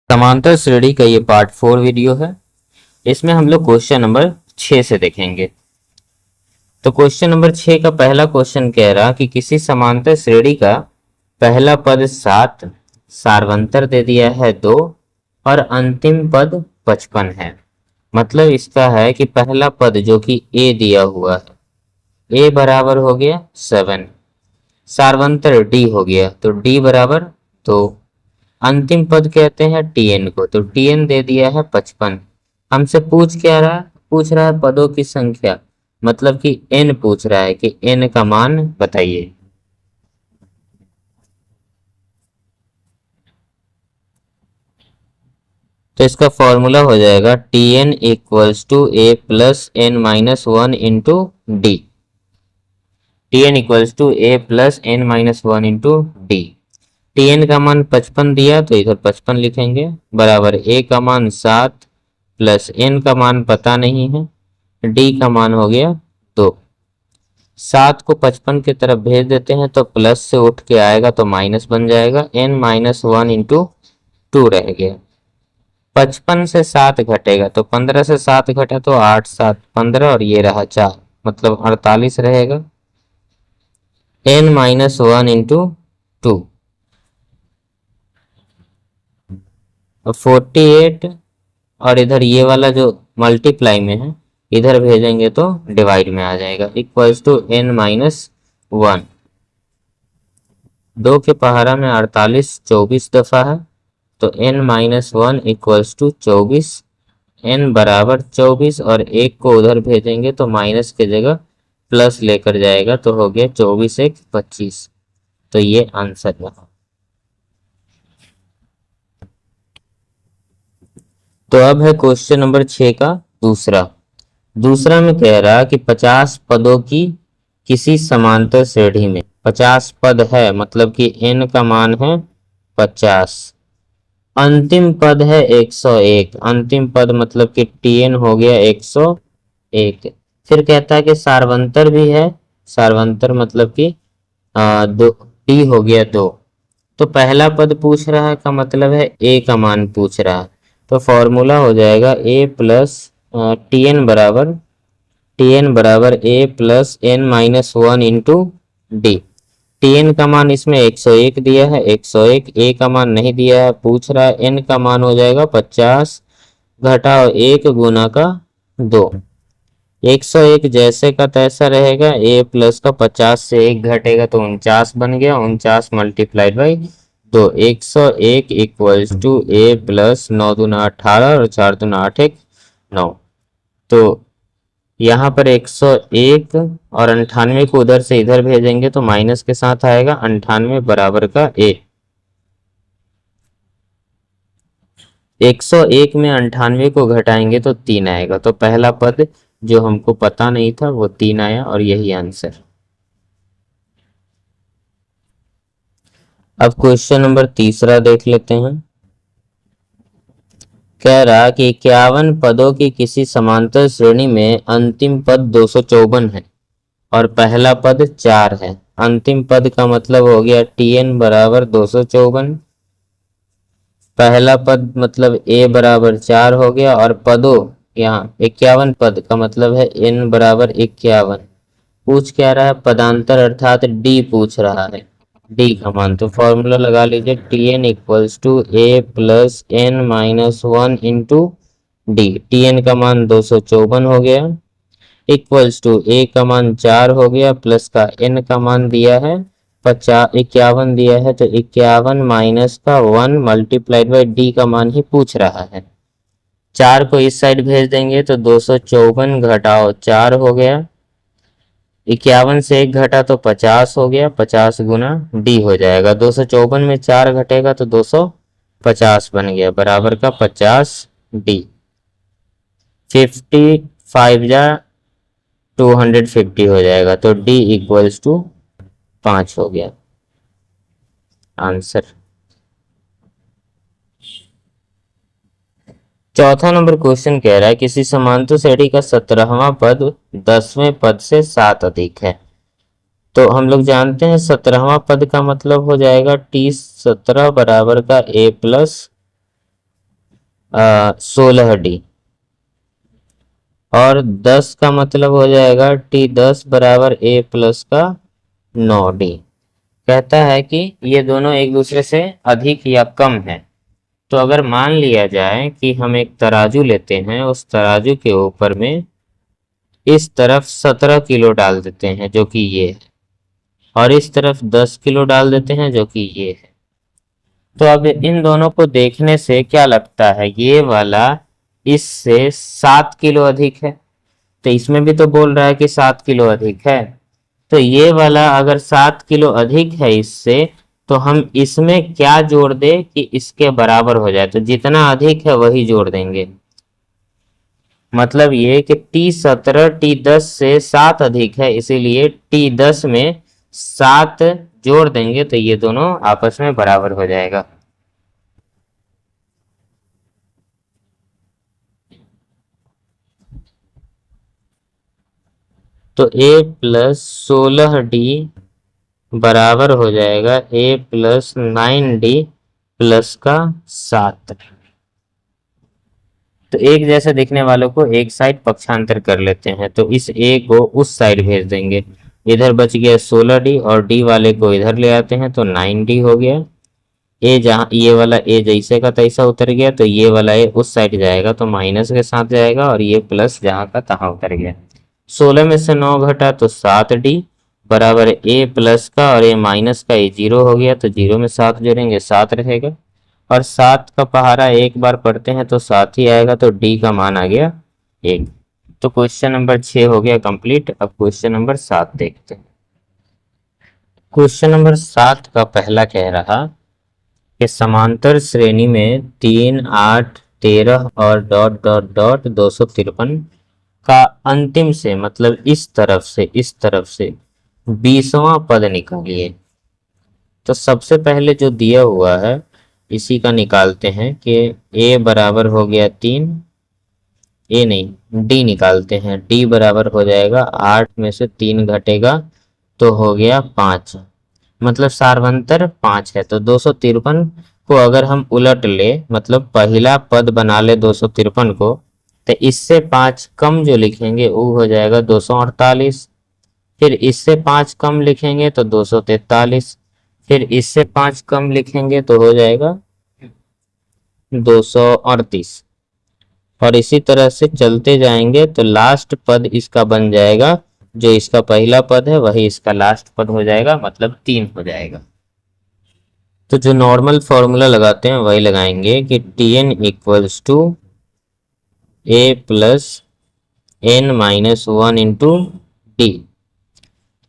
समांतर श्रेणी का ये पार्ट 4 वीडियो है। इसमें हम लोग क्वेश्चन नंबर 6 से देखेंगे। तो क्वेश्चन नंबर 6 का पहला क्वेश्चन कह रहा कि किसी समांतर श्रेणी का पहला पद 7, सार्वंतर दे दिया है 2 और अंतिम पद 55 है। मतलब इसका है कि पहला पद जो कि a दिया हुआ है, a बराबर हो गया 7, सार्वंतर d हो गया तो d बराबर 2, अंतिम पद कहते हैं tn को, तो tn दे दिया है 55। हमसे पूछ रहा है पदों की संख्या, मतलब कि n पूछ रहा है कि n का मान बताइए। तो इसका फॉर्मूला हो जाएगा tn equals to a plus n minus 1 into D. tn equals to a plus n minus 1 into D. tn का मान 55 दिया तो इधर 55 लिखेंगे, बराबर a का मान 7 प्लस n का मान पता नहीं है, d का मान हो गया 2। 7 को 55 की तरफ भेज देते हैं तो प्लस से उठ के आएगा तो माइनस बन जाएगा, n माइनस 1 इंटू 2 रह गया। 55 से 7 घटेगा तो 15 से 7 घटा तो 8 7 15 और ये रहा 4, मतलब 48 रहेगा। n माइनस 1 इंटू 2 48, और इधर ये वाला जो मल्टीप्लाई में है इधर भेजेंगे तो डिवाइड में आ जाएगा, इक्वल्स टू n माइनस 1। 2 के पहाड़ा में 48 24 दफा है तो n minus 1 equals to 24, n बराबर 24 और 1 को उधर भेजेंगे तो माइनस के जगह प्लस लेकर जाएगा तो हो गया 24 1 25। तो ये आंसर है। तो अब है क्वेश्चन नंबर 6 का दूसरा में कह रहा कि 50 पदों की किसी समांतर श्रेणी में 50 पद है, मतलब कि n का मान है 50, अंतिम पद है 101, अंतिम पद मतलब कि tn हो गया 101। फिर कहता है कि सार्वंतर भी है, सार्वंतर मतलब कि दो t हो गया 2। तो पहला पद पूछ रहा है का मतलब है a का मान पूछ रहा है, तो फॉर्मूला हो जाएगा a प्लस tn बराबर a plus n minus 1 into D. tn का मान इसमें 101 दिया है, 101, a का मान नहीं दिया है, पूछ रहा है n का मान हो जाएगा 50 घटाओ 1 गुना का 2। 101 जैसे का तैसा रहेगा, a प्लस का 50 से 1 घटेगा तो 49 बन गया, 49 multiplied by 2, 101 equals to a plus 9 दूना 18 और 4 दूना 8 1 9। तो यहाँ पर 101 और 98 को उधर से इधर भेजेंगे तो माइनस के साथ आएगा 98 बराबर का a। 101 में 98 को घटाएंगे तो 3 आएगा, तो पहला पद जो हमको पता नहीं था वो 3 आया और यही आंसर। अब क्वेश्चन नंबर 3 देख लेते हैं। कह रहा कि 51 पदों की किसी समांतर श्रेणी में अंतिम पद 254 है और पहला पद 4 है। अंतिम पद का मतलब हो गया tn बराबर 254, पहला पद मतलब a बराबर 4 हो गया, और पदों यहाँ 51 पद का मतलब है n बराबर 51। पूछ क्या रहा है, पदांतर अर्थात d पूछ रहा है, d का मान। तो फॉर्मूला लगा लीजिए tn equals to a plus n minus 1 into D. tn का मान 254 हो गया, इक्वल्स टू a का मान 4 हो गया, प्लस का n का मान दिया है 51 दिया है, तो 51 माइनस का 1 मल्टीप्लाइड बाई डी का मान ही पूछ रहा है। 4 को इस साइड भेज देंगे तो 254 घटाओ 4 हो गया, 51 से 1 घटा तो 50 हो गया, 50 गुना डी हो जाएगा। 254 में 4 घटेगा तो 250 बन गया, बराबर का 50 डी। 55 जा 250 हो जाएगा, तो डी इक्वल्स टू 5 हो गया आंसर। चौथा नंबर क्वेश्चन कह रहा है किसी समांतर श्रेणी का 17वां पद 10वें पद से 7 अधिक है। तो हम लोग जानते हैं 17वां पद का मतलब हो जाएगा T17 बराबर का A प्लस 16D, और 10 का मतलब हो जाएगा T10 बराबर A प्लस का 9D। कहता है कि ये दोनों एक दूसरे से अधिक या कम है। तो अगर मान लिया जाए कि हम एक तराजू लेते हैं, उस तराजू के ऊपर में इस तरफ 17 किलो डाल देते हैं जो कि ये है, और इस तरफ 10 किलो डाल देते हैं जो कि ये है। तो अब इन दोनों को देखने से क्या लगता है, ये वाला इससे 7 किलो अधिक है। तो इसमें भी तो बोल रहा है कि 7 किलो अधिक है। तो ये वाला अगर 7 किलो अधिक है इससे, तो हम इसमें क्या जोड़ दें कि इसके बराबर हो जाए। तो जितना अधिक है वही जोड़ देंगे। मतलब ये कि T17 T10 से 7 अधिक है, इसीलिए T10 में 7 जोड़ देंगे तो ये दोनों आपस में बराबर हो जाएगा। तो A प्लस 16D बराबर हो जाएगा A प्लस 9D प्लस का 7। तो एक जैसे दिखने वालों को एक साइड पक्षांतर कर लेते हैं, तो इस A को उस साइड भेज देंगे। इधर बच गया 16D और D वाले को इधर ले आते हैं तो 9D हो गया। ए जहाँ ये वाला ए जैसे का तैसा उतर गया, तो ये वाला ए उस साइड जाएगा तो माइनस के साथ जाएगा, और ये प्लस जहाँ का तहाँ उतर गया। 16 में से 9 घटा तो 7D बराबर ए प्लस का, और ए माइनस का ए 0 हो गया, तो 0 में 7 जोड़ेंगे 7 रहेगा, और 7 का पहाड़ा एक बार पढ़ते हैं तो 7 ही आएगा, तो डी का मान आ गया 1। तो क्वेश्चन नंबर 6 हो गया कंप्लीट। अब क्वेश्चन नंबर 7 देखते हैं। क्वेश्चन नंबर 7 का पहला कह रहा कि समांतर श्रेणी में 3, 8, 13 और डॉट डॉट डॉट 253 का अंतिम से, मतलब इस तरफ से 20वां पद निकालिए। तो सबसे पहले जो दिया हुआ है इसी का निकालते हैं कि a बराबर हो गया 3, ए नहीं डी निकालते हैं। डी बराबर हो जाएगा 8 में से 3 घटेगा तो हो गया 5, मतलब सार्वंतर 5 है। तो 253 को अगर हम उलट ले, मतलब पहला पद बना ले 253 को, तो इससे 5 कम जो लिखेंगे वो हो जाएगा 248। फिर इससे 5 कम लिखेंगे तो 243। फिर इससे 5 कम लिखेंगे तो हो जाएगा 238, और इसी तरह से चलते जाएंगे तो लास्ट पद इसका बन जाएगा, जो इसका पहला पद है वही इसका लास्ट पद हो जाएगा, मतलब 3 हो जाएगा। तो जो नॉर्मल फॉर्मूला लगाते हैं वही लगाएंगे कि Tn equals to A plus n minus 1 into d.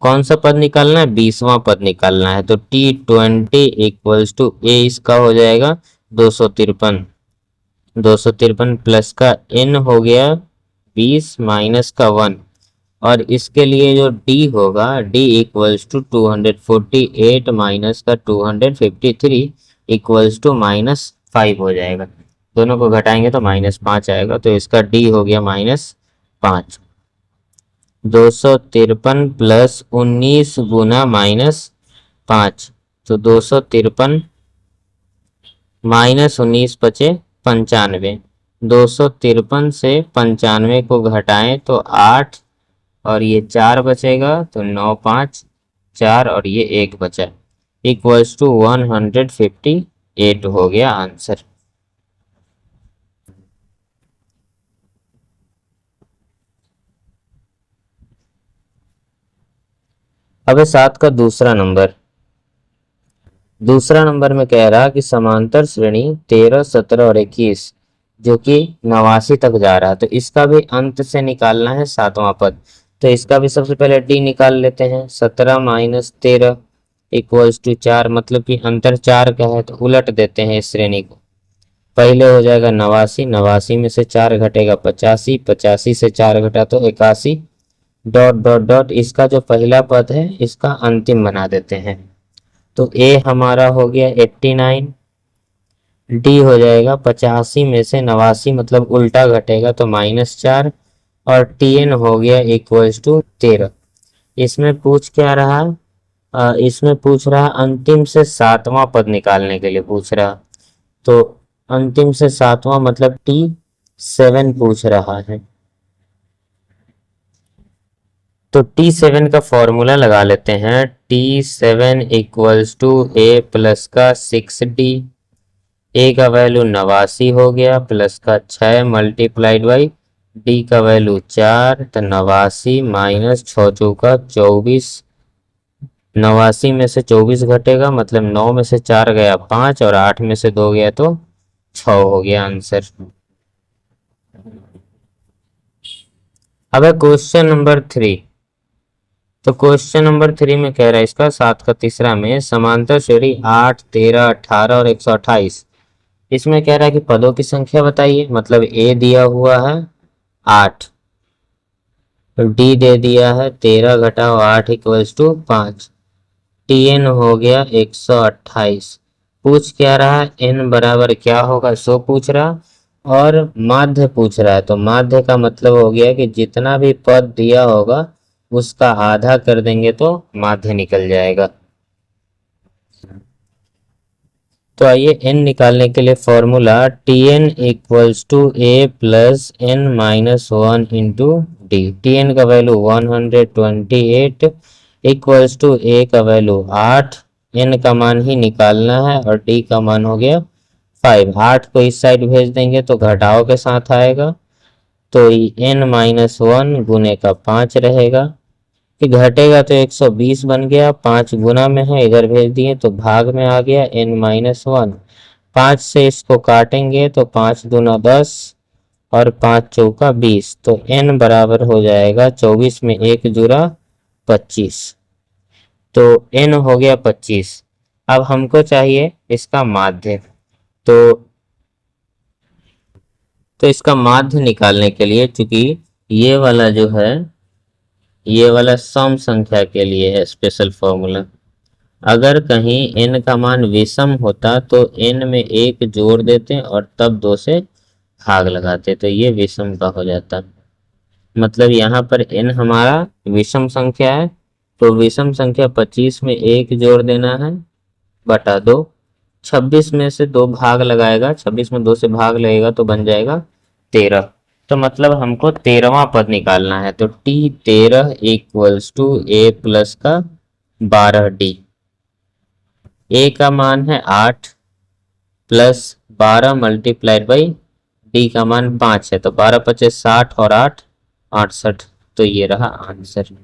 कौन सा पद निकालना है, 20वां पद निकालना है। तो T20 इक्वल्स टू A इसका हो जाएगा 253, 253 प्लस का n हो गया 20 माइनस का 1, और इसके लिए जो d होगा d इक्वल्स टू 248 माइनस का 253 इक्वल्स टू -5 हो जाएगा। दोनों को घटाएंगे तो -5 आएगा, तो इसका d हो गया -5। 253 प्लस 19 गुना -5, तो 253 -19 बचे 95। 253 से 95 को घटाएं तो 8, और ये 4 बचेगा, तो 9, 5, 4 और ये 1 बचा, इक्वल्स टू 158 हो गया आंसर। अब 7 का दूसरा नंबर में कह रहा कि समांतर श्रेणी 13, 17 और 21 जो कि 89 तक जा रहा है, तो इसका भी अंत से निकालना है 7वां पद। तो इसका भी सबसे पहले डी निकाल लेते हैं। 17 माइनस 13 इक्वल्स टू 4, मतलब कि अंतर 4 का है, तो उलट देते हैं इस श्रेणी को। पहले हो जाएगा 89, 89 में से 4 घटेगा 85, 85 से 4 घटा तो 81, डॉट डॉट डॉट इसका जो पहला पद है इसका अंतिम बना देते हैं। तो ए हमारा हो गया 89, डी हो जाएगा 85 में से 89, मतलब उल्टा घटेगा तो -4, और Tn हो गया इक्वल्स टू 13। इसमें पूछ क्या रहा, इसमें पूछ रहा अंतिम से सातवां पद निकालने के लिए पूछ रहा। तो अंतिम से सातवां मतलब T7 पूछ रहा है। तो T7 का फॉर्मूला लगा लेते हैं। T7 equals to A plus का 6D, ए का वैल्यू 89 हो गया, प्लस का 6 मल्टीप्लाइड बाई डी का वैल्यू 4, तो 89 माइनस 6 चौका 24। 89 में से 24 घटेगा, मतलब 9 में से 4 गया 5 और 8 में से 2 गया तो 6 हो गया आंसर। अब है क्वेश्चन नंबर 3। तो क्वेश्चन नंबर 3 में कह रहा है इसका 7 का तीसरा में समांतर श्रेणी 8, 13, 18 और 128। इसमें कह रहा है कि पदों की संख्या बताइए, मतलब ए दिया हुआ है 8, डी दे दिया है 13 घटाओ 8 इक्वल्स टू 5, Tn हो गया 128। पूछ क्या रहा है, n बराबर क्या होगा सो पूछ रहा, और माध्य पूछ रहा है। तो माध्य का मतलब हो गया कि जितना भी पद दिया होगा उसका आधा कर देंगे तो माध्य निकल जाएगा। तो आइए n निकालने के लिए formula Tn equals to a plus n minus 1 into D. Tn का वैल्यू 128 इक्वल्स टू a का वैल्यू 8, n का मान ही निकालना है और d का मान हो गया 5। 8 को इस साइड भेज देंगे तो घटाव के साथ आएगा, तो n माइनस 1 गुने का 5 रहेगा, कि घटेगा तो 120 बन गया, 5 गुना में है इधर भेज दिए तो भाग में आ गया n माइनस 1। 5 से इसको काटेंगे तो 5 दूना 10 और 5 चौका 20, तो n बराबर हो जाएगा 24 में 1 जुड़ा 25, तो n हो गया 25। अब हमको चाहिए इसका माध्य। तो इसका माध्य निकालने के लिए, चूंकि ये वाला जो है ये वाला सम संख्या के लिए है स्पेशल फॉर्मूला। अगर कहीं n का मान विषम होता तो n में 1 जोड़ देते और तब 2 से भाग लगाते, तो ये विषम का हो जाता। मतलब यहाँ पर n हमारा विषम संख्या है, तो विषम संख्या 25 में 1 जोड़ देना है बटा 2। 26 में से 2 भाग लगाएगा, 26 में 2 से भाग लगेगा तो बन जाएगा 13। तो मतलब हमको 13वां पद निकालना है। तो T13 equals to a plus का 12D। a का मान है 8 प्लस 12 मल्टीप्लाइड बाई d का मान 5 है, तो 12 पचे 60 और 8 68, तो ये रहा आंसर।